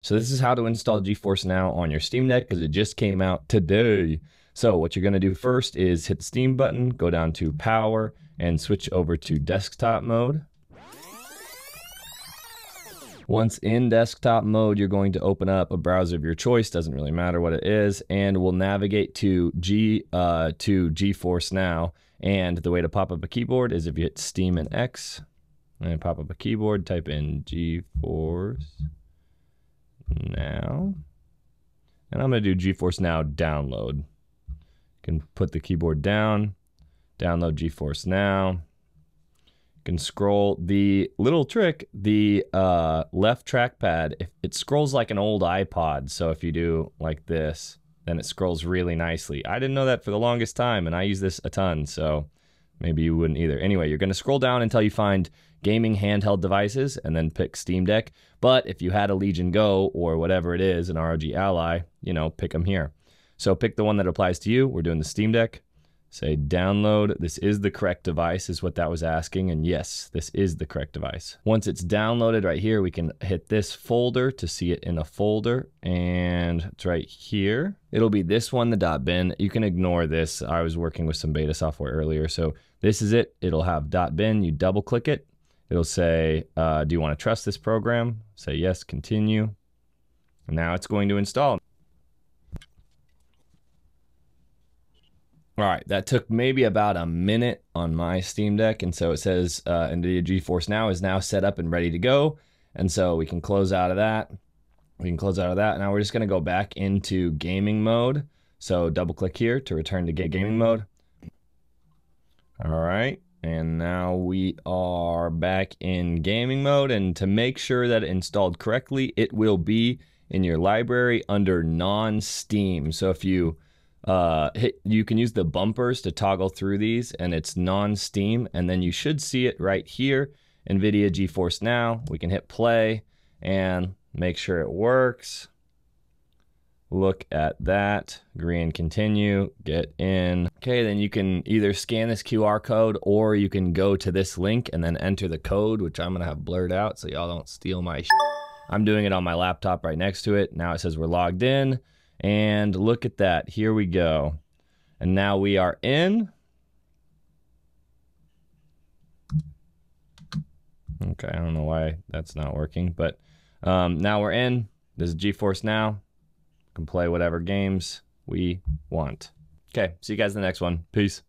So this is how to install GeForce Now on your Steam Deck because it just came out today. So what you're going to do first is hit the Steam button, go down to Power, and switch over to Desktop mode. Once in desktop mode, you're going to open up a browser of your choice, doesn't really matter what it is, and we'll navigate to GeForce Now. And the way to pop up a keyboard is if you hit Steam and X, and pop up a keyboard, type in GeForce Now. And I'm going to do GeForce Now download. You can put the keyboard down, download GeForce Now. Can scroll. The little trick, the left trackpad, it scrolls like an old iPod. So if you do like this, then it scrolls really nicely. I didn't know that for the longest time, and I use this a ton, so maybe you wouldn't either. Anyway, you're going to scroll down until you find gaming handheld devices and then pick Steam Deck. But if you had a Legion Go or whatever it is, an ROG Ally, you know, pick them here. So pick the one that applies to you. We're doing the Steam Deck. Say download. This is the correct device is what that was asking. And yes, this is the correct device. Once it's downloaded right here, we can hit this folder to see it in a folder. And it's right here. It'll be this one, the .bin. You can ignore this. I was working with some beta software earlier. So this is it. It'll have .bin. You double click it. It'll say, do you want to trust this program? Say yes, continue. And now it's going to install. All right, that took maybe about a minute on my Steam Deck. And so it says Nvidia Geforce Now is now set up and ready to go. And so we can close out of that. We can close out of that. Now we're just going to go back into gaming mode. So double click here to return to gaming mode. All right. And now we are back in gaming mode. And to make sure that it installed correctly, it will be in your library under non-Steam. So if you you can use the bumpers to toggle through these, and it's non-Steam, and then you should see it right here, Nvidia Geforce Now. We can hit play and make sure it works. Look at that. Agree and continue. Get in. Okay, then you can either scan this QR code or you can go to this link and then enter the code, which I'm gonna have blurred out so y'all don't steal my shit. I'm doing it on my laptop right next to it. Now it says we're logged in. And look at that. Here we go. And now we are in. Okay, I don't know why that's not working, but now we're in. This is GeForce Now. We can play whatever games we want. Okay, see you guys in the next one. Peace.